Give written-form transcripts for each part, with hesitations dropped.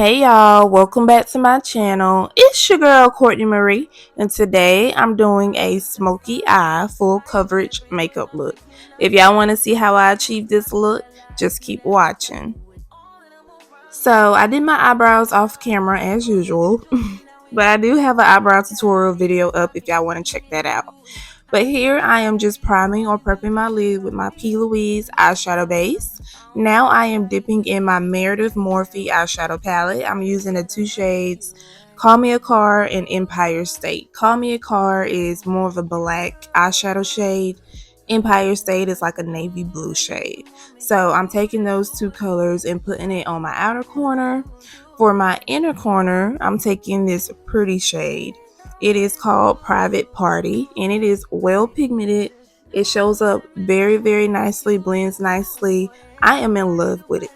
Hey y'all, welcome back to my channel. It's your girl Courtney Marie, and today I'm doing a smoky eye full coverage makeup look. If y'all want to see how I achieve this look, just keep watching. So I did my eyebrows off camera as usual, but I do have an eyebrow tutorial video up if y'all want to check that out. But here I am just priming or prepping my lid with my P. Louise eyeshadow base. Now I am dipping in my Meredith Morphe eyeshadow palette. I'm using the two shades Call Me a Car and Empire State. Call Me a Car is more of a black eyeshadow shade. Empire State is like a navy blue shade. So I'm taking those two colors and putting it on my outer corner. For my inner corner, I'm taking this pretty shade. It is called Private Party, and it is well pigmented. It shows up very nicely, blends nicely. I am in love with it.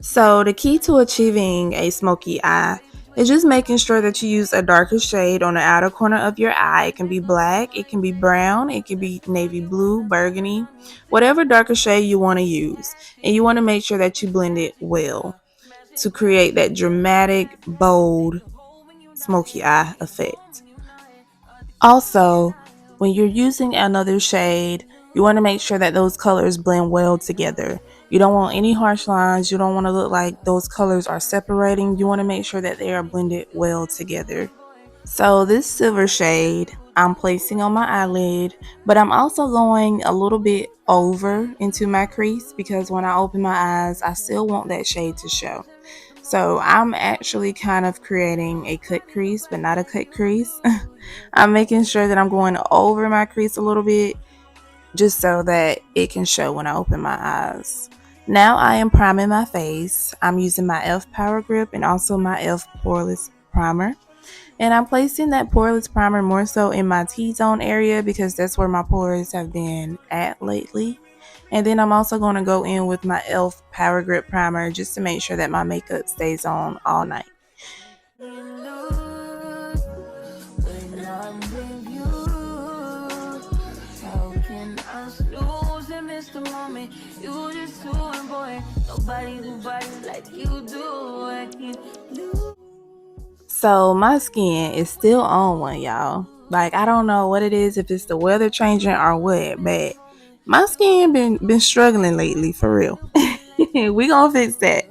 So the key to achieving a smoky eye is just making sure that you use a darker shade on the outer corner of your eye. It can be black, it can be brown, it can be navy blue, burgundy, whatever darker shade you want to use. And you want to make sure that you blend it well to create that dramatic, bold, smoky eye effect. Also, when you're using another shade, you want to make sure that those colors blend well together. You don't want any harsh lines. You don't want to look like those colors are separating. You want to make sure that they are blended well together. So this silver shade I'm placing on my eyelid, but I'm also going a little bit over into my crease because when I open my eyes, I still want that shade to show. So I'm actually kind of creating a cut crease, but not a cut crease. I'm making sure that I'm going over my crease a little bit just so that it can show when I open my eyes. Now I am priming my face. I'm using my e.l.f. Power Grip and also my e.l.f. Poreless Primer. And I'm placing that poreless primer more so in my T-zone area because that's where my pores have been at lately. And then I'm also going to go in with my e.l.f. Power Grip Primer just to make sure that my makeup stays on all night. So my skin is still on one, y'all. Like, I don't know what it is, if it's the weather changing or what, but my skin been struggling lately, for real. We gonna fix that.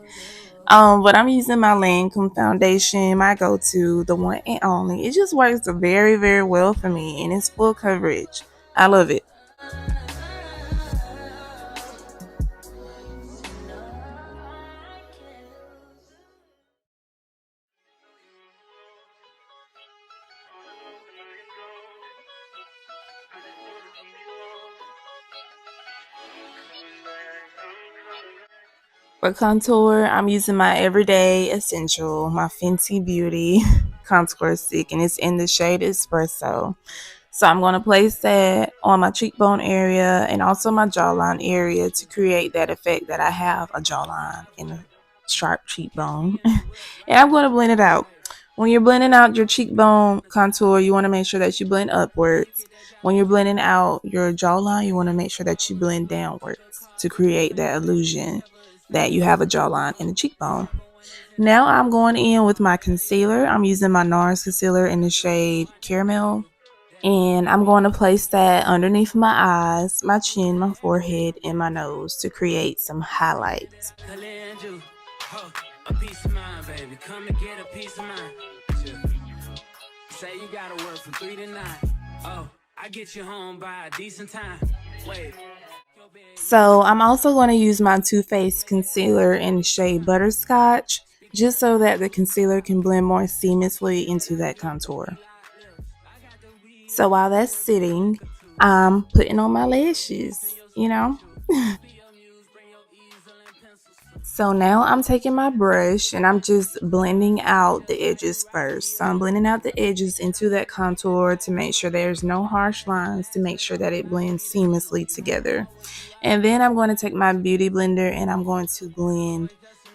But I'm using my Lancome foundation, my go-to, the one and only. It just works very well for me, and it's full coverage. I love it. For contour, I'm using my everyday essential, my Fenty Beauty contour stick, and it's in the shade Espresso. So I'm going to place that on my cheekbone area and also my jawline area to create that effect that I have a jawline and a sharp cheekbone. And I'm going to blend it out. When you're blending out your cheekbone contour, you want to make sure that you blend upwards. When you're blending out your jawline, you want to make sure that you blend downwards to create that illusion that you have a jawline and a cheekbone. Now I'm going in with my concealer. I'm using my NARS concealer in the shade Caramel. And I'm going to place that underneath my eyes, my chin, my forehead, and my nose to create some highlights. Say you gotta work from 3 to 9. Oh, I get you home by a decent time. Wait. So I'm also going to use my Too Faced concealer in the shade Butterscotch, just so that the concealer can blend more seamlessly into that contour. So while that's sitting, I'm putting on my lashes. So now I'm taking my brush and I'm just blending out the edges first. So I'm blending out the edges into that contour to make sure there's no harsh lines, to make sure that it blends seamlessly together. And then I'm going to take my beauty blender and I'm going to blend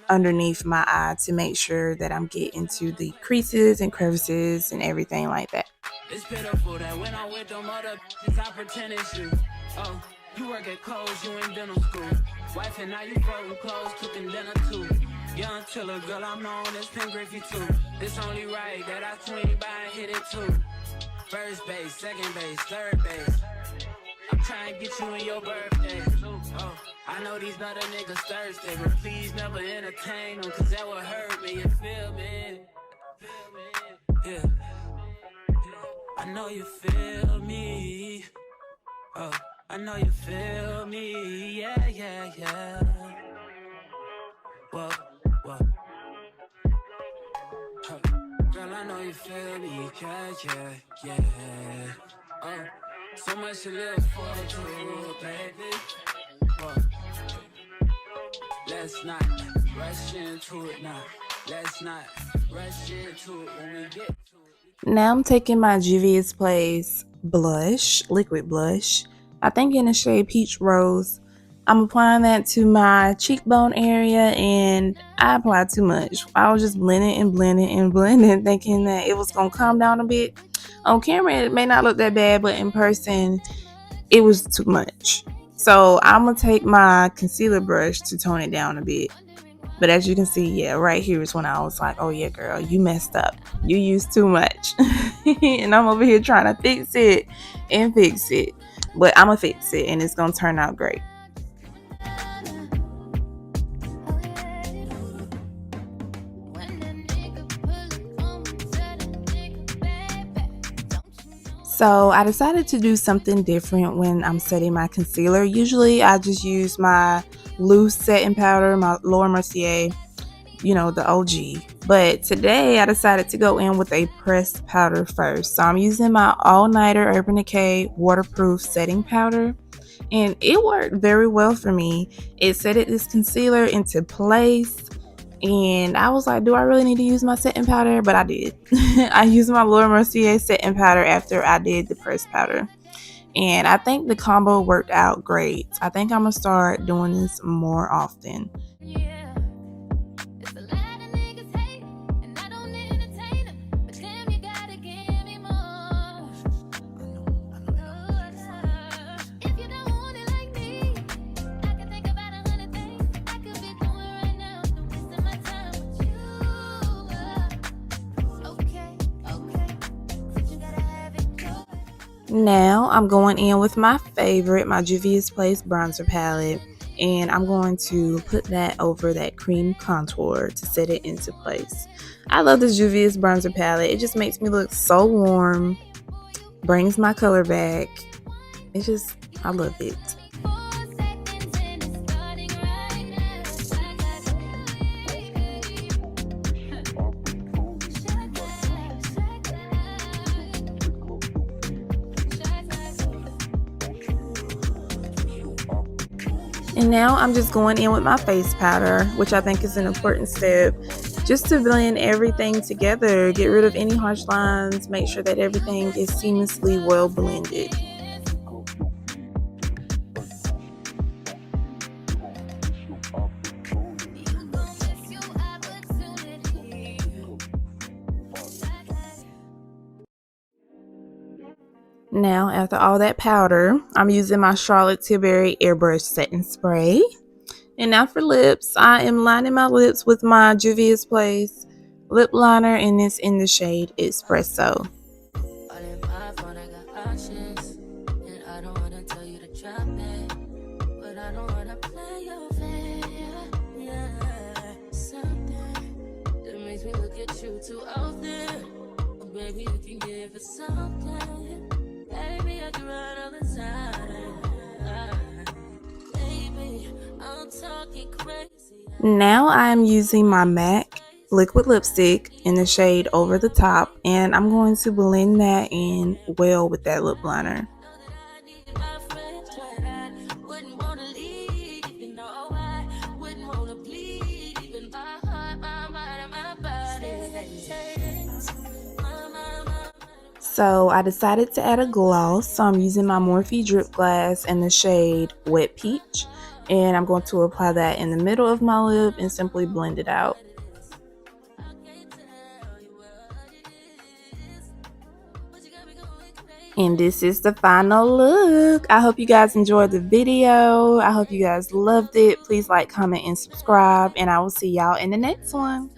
underneath my eye to make sure that I'm getting to the creases and crevices and everything like that. It's pitiful that when I'm with them other I pretend it's you. Oh, You work at Kohl's, you in dental school. Wife and now you folding clothes, cooking dinner too. Young tiller, girl, I'm known as Pink Griffey too. It's only right that I swing by and hit it too. First base, second base, third base. I'm trying to get you in your birthday. Oh, I know these other niggas thirsty, but please never entertain them, cause that would hurt me, you feel me? Yeah, I know you feel me. Oh, I know you feel me. Yeah, yeah, yeah. Whoa, whoa. Huh. Girl, I know you feel me. Yeah, yeah, yeah. Oh, so much to live for, too, baby. Whoa. Let's not rush into it now. Let's not rush into it when we get to it. Now I'm taking my Juvia's Place blush, liquid blush, I think in the shade Peach Rose. I'm applying that to my cheekbone area, and I applied too much. I was just blending and blending and blending, thinking that it was going to calm down a bit. On camera, it may not look that bad, but in person, it was too much. So I'm going to take my concealer brush to tone it down a bit. But as you can see, yeah, right here is when I was like, oh yeah, girl, you messed up. You used too much. And I'm over here trying to fix it and fix it. But I'm going to fix it and it's going to turn out great. So I decided to do something different when I'm setting my concealer. Usually I just use my loose setting powder, my Laura Mercier, you know, the OG. But today I decided to go in with a pressed powder first. So I'm using my All Nighter Urban Decay waterproof setting powder. And it worked very well for me. It set this concealer into place. And I was like, do I really need to use my setting powder? But I did. I used my Laura Mercier setting powder after I did the pressed powder. And I think the combo worked out great. I think I'm going to start doing this more often. Now I'm going in with my favorite, my Juvia's Place bronzer palette, and I'm going to put that over that cream contour to set it into place. I love this Juvia's bronzer palette. It just makes me look so warm, brings my color back. I love it. And now I'm just going in with my face powder, which I think is an important step, just to blend everything together, get rid of any harsh lines, make sure that everything is seamlessly well blended. Now, after all that powder, I'm using my Charlotte Tilbury Airbrush Setting Spray. And now for lips, I am lining my lips with my Juvia's Place lip liner, and it's in the shade Espresso. Now I'm using my MAC liquid lipstick in the shade Over the Top, and I'm going to blend that in well with that lip liner. So I decided to add a gloss, so I'm using my Morphe Drip Glass in the shade Wet Peach, and I'm going to apply that in the middle of my lip and simply blend it out. And this is the final look. I hope you guys enjoyed the video. I hope you guys loved it. Please like, comment, and subscribe. And I will see y'all in the next one.